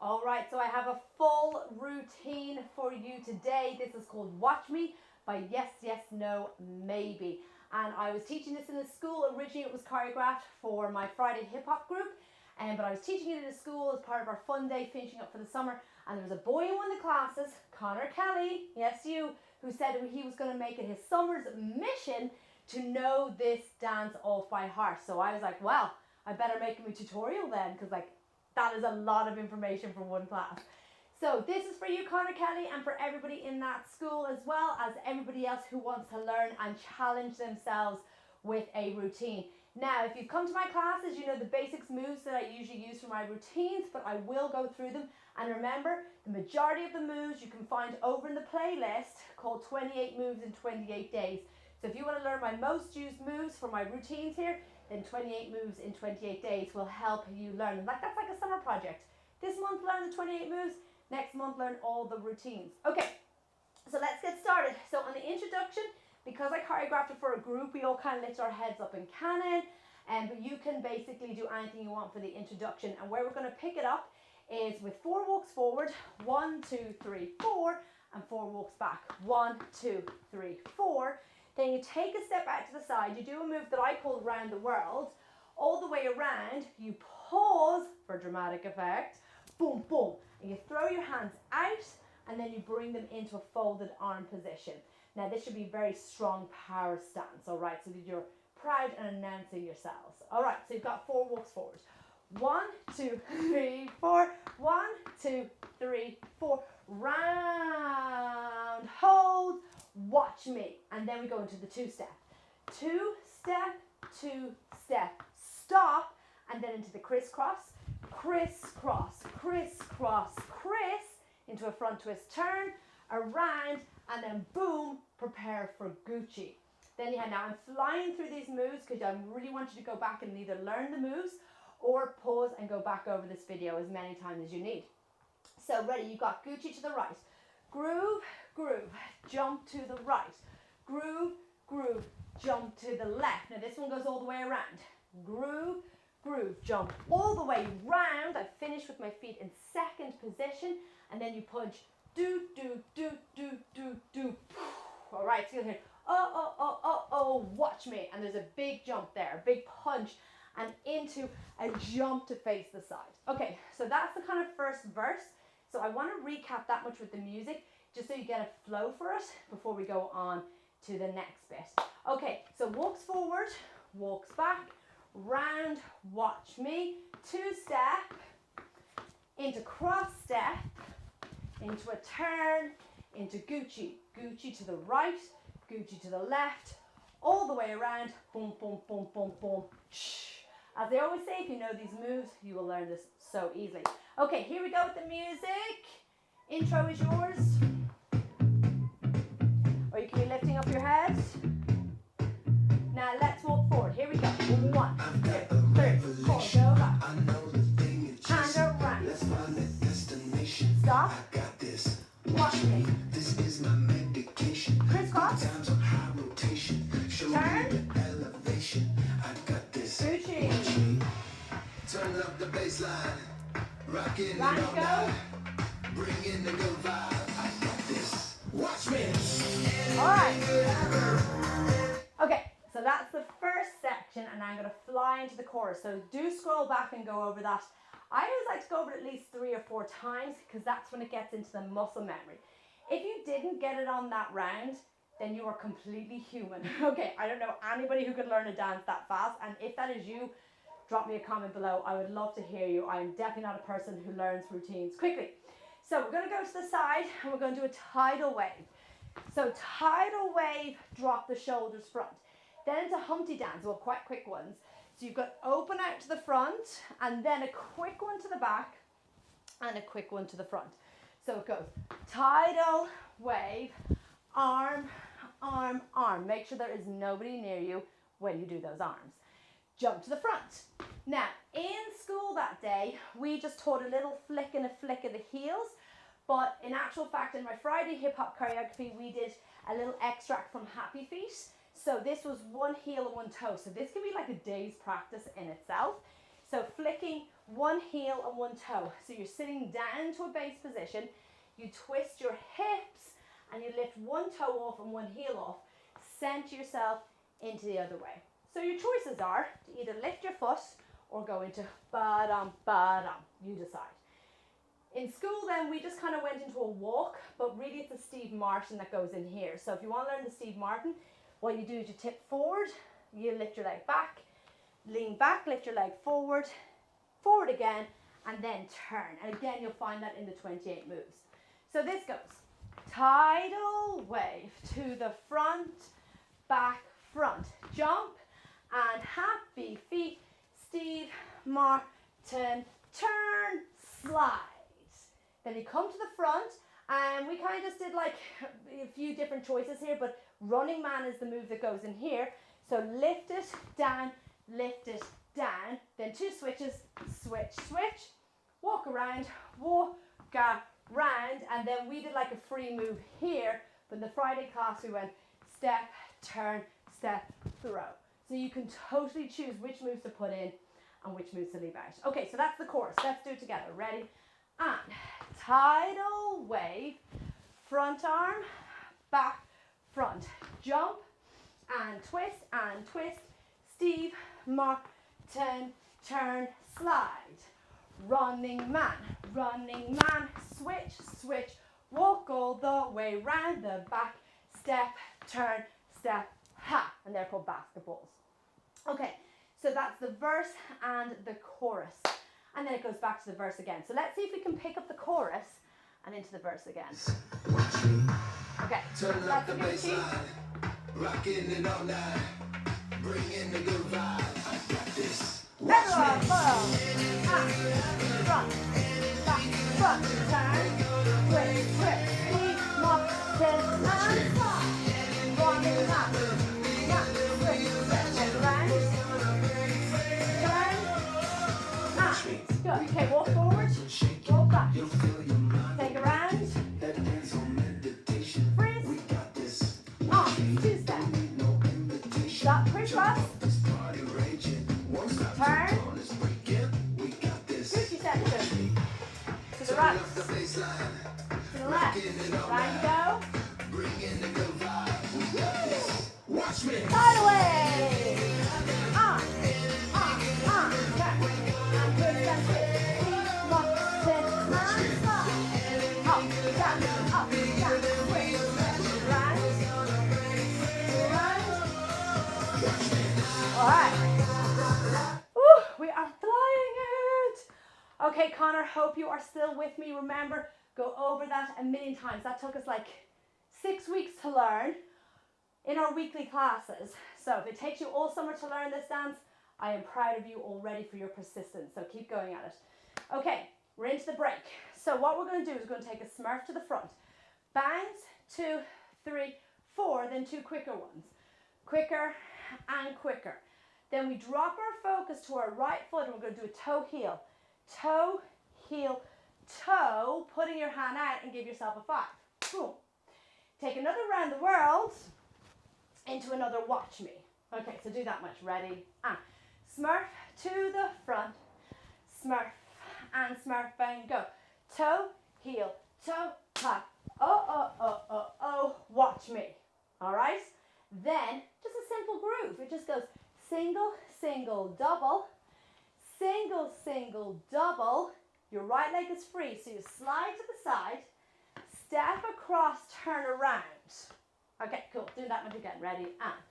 All right, so I have a full routine for you today. This is called Watch Me by Yes, Yes, No, Maybe. And I was teaching this in a school. Originally it was choreographed for my Friday hip hop group. But I was teaching it in a school as part of our fun day, finishing up for the summer. And there was a boy in one of the classes, Connor Kelly, yes you, who said he was going to make it his summer's mission to know this dance off by heart. So I was like, well, I better make him a tutorial then, because that is a lot of information for one class. So this is for you, Connor Kelly, and for everybody in that school, as well as everybody else who wants to learn and challenge themselves with a routine. Now, if you've come to my classes, you know the basics moves that I usually use for my routines, but I will go through them. And remember, the majority of the moves you can find over in the playlist called 28 Moves in 28 Days. So if you want to learn my most used moves for my routines here, then 28 Moves in 28 Days will help you learn. That's like a summer project. This month, learn the 28 moves. Next month, learn all the routines. Okay, so let's get started. So on the introduction, because I choreographed it for a group, we all kind of lift our heads up in canon, but you can basically do anything you want for the introduction. And where we're going to pick it up is with 4 walks forward, 1, 2, 3, 4, and 4 walks back, 1, 2, 3, 4. Then you take a step out to the side, you do a move that I call round the world, all the way around, you pause for dramatic effect, boom, boom, and you throw your hands out, and then you bring them into a folded arm position. Now this should be a very strong power stance, all right, so that you're proud and announcing yourselves. All right, so you've got 4 walks forward. 1, 2, 3, 4, 1, 2, 3, 4, round, hold, watch me, and then we go into the 2-step. 2-step, 2-step, stop, and then into the crisscross, crisscross, crisscross, criss, into a front twist turn, around, and then boom, prepare for Gucci. Then now I'm flying through these moves because I really want you to go back and either learn the moves or pause and go back over this video as many times as you need. So ready, you've got Gucci to the right, groove, groove, jump to the right, groove, groove, jump to the left. Now this one goes all the way around, groove, groove, jump all the way round. I finish with my feet in second position, and then you punch, do, do, do, do, do, do. All right, so you'll hear, oh, oh, oh, oh, oh, watch me. And there's a big jump there, a big punch, and into a jump to face the side. Okay, so that's the kind of first verse. So I want to recap that much with the music, just so you get a flow for it before we go on to the next bit. Okay, so walks forward, walks back, round, watch me, 2-step, into cross step, into a turn, into Gucci, Gucci to the right, Gucci to the left, all the way around, boom, boom, boom, boom, boom. As they always say, if you know these moves, you will learn this so easily. Okay, here we go with the music. Intro is yours. Or you can be lifting up your head. Now let's walk forward. Here we go. 1, 2, 3, 4, go back. Hand around. Let's find a destination. Stop. I got this. Watch me. This is my medication. Crisscross. Times on high rotation. Show Turn. me the elevation. I got this. Gucci. Watch me. Turn up the bass line. Rockin' it all Line go. night. Bring in the good vibe. I got this. Watch me. All right. Okay, so that's the first section, and I'm going to fly into the chorus. So do scroll back and go over that. I always like to go over it at least 3 or 4 times, because that's when it gets into the muscle memory. If you didn't get it on that round, then you are completely human. Okay, I don't know anybody who could learn a dance that fast, and if that is you, drop me a comment below. I would love to hear you. I'm definitely not a person who learns routines quickly. So we're going to go to the side, and we're going to do a tidal wave. So tidal wave, drop the shoulders front. Then into Humpty Dance, well, quite quick ones. So you've got open out to the front, and then a quick one to the back, and a quick one to the front. So it goes tidal wave, arm, arm, arm. Make sure there is nobody near you when you do those arms. Jump to the front. Now, in school that day, we just taught a little flick and a flick of the heels, but in actual fact, in my Friday hip hop choreography, we did a little extract from Happy Feet. So this was one heel and one toe. So this can be like a day's practice in itself. So flicking one heel and one toe. So you're sitting down to a base position, you twist your hips and you lift one toe off and one heel off, center yourself into the other way. So your choices are to either lift your foot or go into ba-dum, ba-dum, you decide. In school then we just kind of went into a walk, but really it's the Steve Martin that goes in here. So if you want to learn the Steve Martin, what you do is you tip forward, you lift your leg back, lean back, lift your leg forward, forward again, and then turn. And again, you'll find that in the 28 moves. So this goes tidal wave to the front, back, front, jump, and happy feet, Steve Martin, turn, slide. Then you come to the front, and we kind of just did like a few different choices here, but running man is the move that goes in here. So lift it down, then two switches, switch, switch, walk around, and then we did like a free move here, but in the Friday class we went step, turn, step, throw. So you can totally choose which moves to put in and which moves to leave out. Okay, so that's the chorus. Let's do it together. Ready? And tidal wave, front arm, back, front, jump, and twist, Steve Martin, turn, slide. Running man, switch, switch, walk all the way round the back, step, turn, step, ha, and they're called basketballs. Okay, so that's the verse and the chorus, and then it goes back to the verse again. So let's see if we can pick up the chorus and into the verse again. Watch me. Okay, Turn up the bass line, rocking it all night, bring in the good vibe. I got this. Watch everyone, me. follow. Front, back, front, turn, twist, twist, Steve Martin, and slide. Running man, switch, switch, around, turn, and good. Okay, walk forward, walk back, You'll feel your mind. take a round, That dance on meditation. freeze, We got this. on, two step, No invitation. stop, crisscross, This party raging. Won't stop till turn, dawn is breaking. We got this. Gucci section, to the Turn right, up the bass line, to the left, round you go, bring in the good vibe. We got this. Watch me. tidal wave, on, turn, and twist and twist, Steve Martin, and slide, up, down, switch, round, alright, we are flying it. Okay, Connor, hope you are still with me. Remember, go over that a million times. That took us like 6 weeks to learn in our weekly classes. So if it takes you all summer to learn this dance, I am proud of you already for your persistence. So keep going at it. Okay, we're into the break. So what we're going to do is we're going to take a smurf to the front. Bangs, 2, 3, 4, then 2 quicker ones. Quicker and quicker. Then we drop our focus to our right foot and we're going to do a toe, heel. Toe, heel, toe, putting your hand out and give yourself a 5. Boom. Take another round the world into another watch me. Okay, so do that much. Ready? And smurf to the front, smurf and smurf bang, go. Toe, heel, toe, tap. Oh, watch me. All right? Then just a simple groove. It just goes single, single, double, single, single, double. Your right leg is free, so you slide to the side, step across, turn around. Okay, cool. Do that one again. Ready? And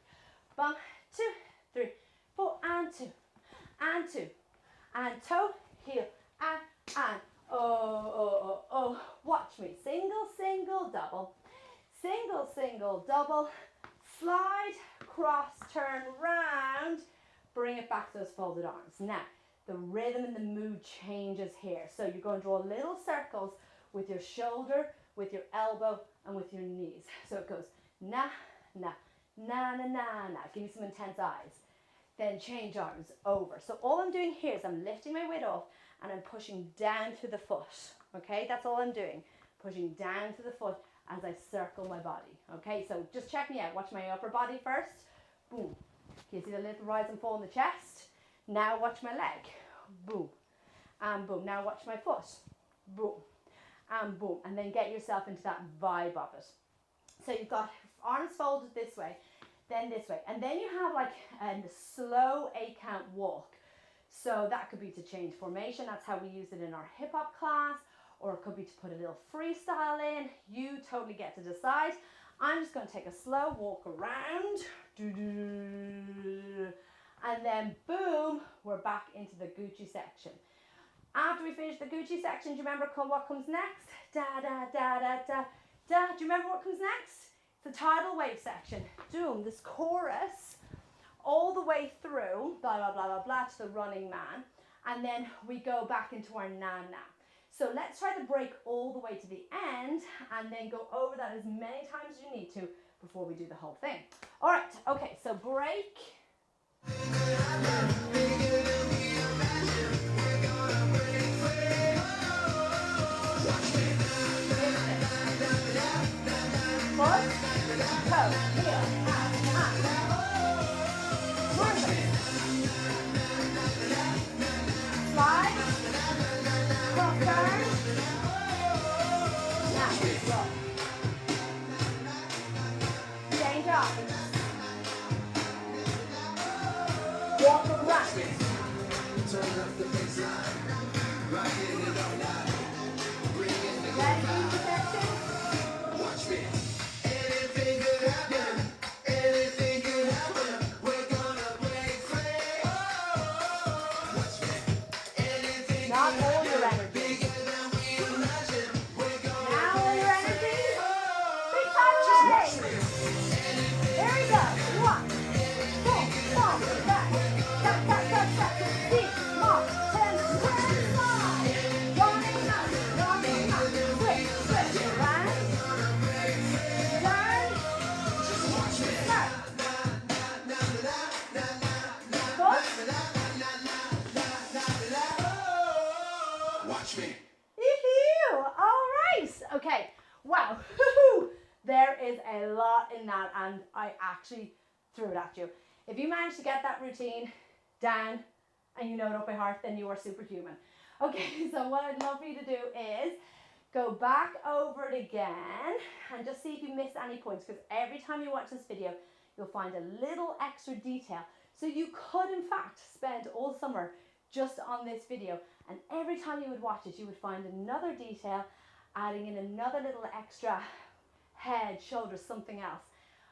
bum, 2, 3, 4, and 2, and 2, and toe, heel, and oh. Watch me. Single, single, double, single, single, double. Slide, cross, turn round, bring it back to those folded arms. Now, the rhythm and the mood changes here. So you're going to draw little circles with your shoulder, with your elbow, and with your knees. So it goes na, na, na, na, na, na. Give me some intense eyes. Then change arms over. So all I'm doing here is I'm lifting my weight off and I'm pushing down through the foot. Okay, that's all I'm doing. Pushing down to the foot as I circle my body. Okay, so just check me out. Watch my upper body first. Boom. Can you see the little rise and fall in the chest? Now watch my leg. Boom. and boom. Now watch my foot. Boom, and boom. And then get yourself into that vibe of it. So you've got arms folded this way, then this way. And then you have like a slow 8-count walk. So that could be to change formation. That's how we use it in our hip hop class. Or it could be to put a little freestyle in. You totally get to decide. I'm just going to take a slow walk around. And then boom, we're back into the Gucci section. After we finish the Gucci section, do you remember what comes next? Da, da, da, da, da, da. Do you remember what comes next? The tidal wave section. Doom, this chorus all the way through, blah, blah, blah, blah, blah, to the running man. And then we go back into our na-na. So let's try to break all the way to the end and then go over that as many times as you need to before we do the whole thing. All right, okay, so break. Foot, toe, heel, slide, cross turn, now roll. Change up. Walk around. Turn up the baseline, rocking it all night. Bring in the Ready for the section? watch me. Anything could happen. Anything could happen. We're gonna break free. Watch me. Anything Not could all your happen. energy. Bigger than we imagine. We're gonna Now all your energy. Big watch time. me. There we go. One, boom, boom, back. Tap, tap, tap, tap. Deep, mark, 10, 10, slide. Running up, switch, switch. Around, turn, start. Foot. Watch me. Yoo-hoo. All right. Okay. Wow. There is a lot in that, and I actually threw it at you. If you manage to get that routine down and you know it up by heart, then you are superhuman. Okay, so what I'd love for you to do is go back over it again and just see if you missed any points, because every time you watch this video, you'll find a little extra detail. So you could, in fact, spend all summer just on this video, and every time you would watch it, you would find another detail, adding in another little extra head, shoulders, something else.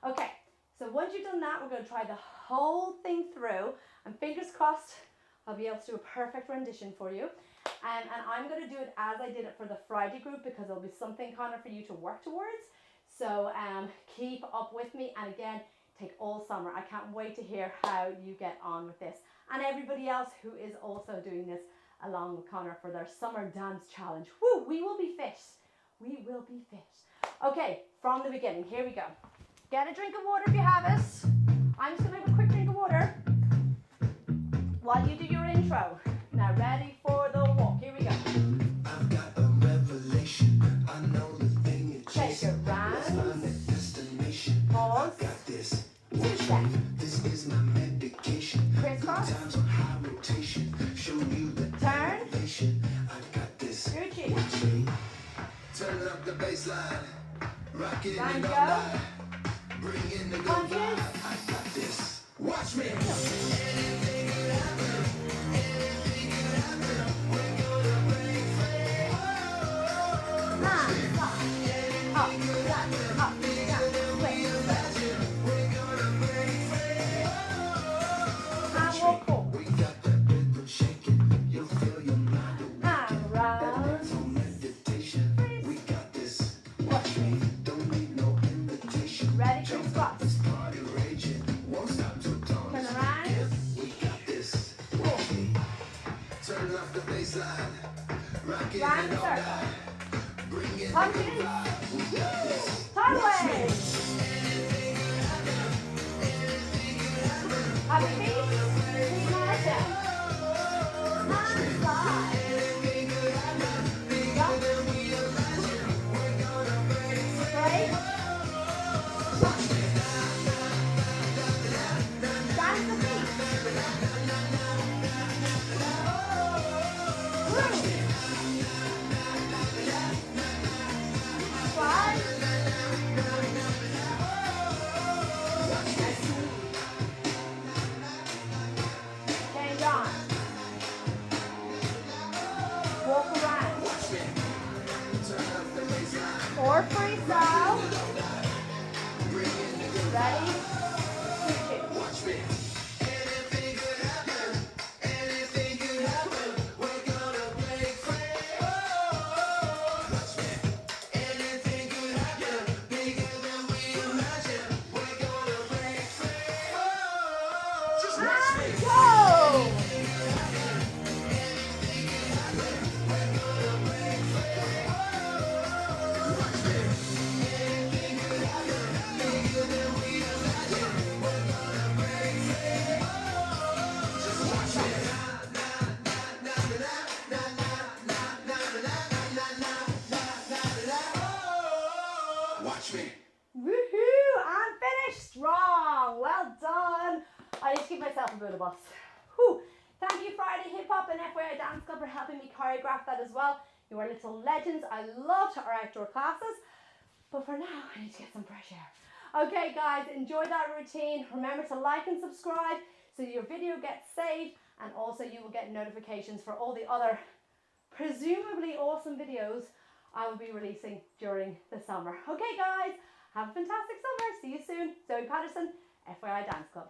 Okay, so once you've done that, we're going to try the whole thing through, and fingers crossed, I'll be able to do a perfect rendition for you. And I'm going to do it as I did it for the Friday group, because there'll be something kind of for you to work towards. So keep up with me, and again, take all summer. I can't wait to hear how you get on with this. And everybody else who is also doing this along with Connor for their summer dance challenge. Woo, we will be fit. We will be fit. Okay, from the beginning, here we go. Get a drink of water if you have it. I'm just gonna have a quick drink of water while you do your intro. Now ready for the walk, here we go. I've got a revelation. I know the thing you're Take chasing. it round. Let's find the destination. Pause. I've got this. 2 steps. This is my medication. Crisscross. Times on high rotation. Show you the Turn. elevation. I've got this. Gucci. Watch me. Turn up the baseline. Rockin' it all Round go. night. Bring in the good Punches. vibe. I got this. Watch me. Up, down, swing, and walk forward. We got that rhythm shaking. You'll feel your mind awake. And round. Mental meditation. We got this. Watch me. Don't need no invitation. Ready, Jump crisscross. up, this party raging. Won't stop till dawn. Turn around. We got this. Watch me. Turn up the baseline. Rockin' Round it all circle. night. Bring in the Punches. good vibe. We got this. Sideways. Have your feet. Feet nice down. And slide. Jump. Straight. Dance the feet. Woo. for freestyle. Ready? 3, 2. Watch me. Anything could happen. Anything could happen. We're gonna break free. Oh, watch me. Anything could happen. Bigger than we imagine. We're gonna break free. Oh, just watch me. And go! Watch me. Woohoo! I'm finished strong. Well done. I need to give myself a bit of bus. Whew. Thank you, Friday Hip Hop and F.Y.I Dance Club, for helping me choreograph that as well. You are little legends. I loved our outdoor classes. But for now, I need to get some fresh air. Okay, guys, enjoy that routine. Remember to like and subscribe so your video gets saved, and also you will get notifications for all the other presumably awesome videos I will be releasing during the summer. Okay, guys, have a fantastic summer. See you soon. Zoe Patterson, F.Y.I Dance Club.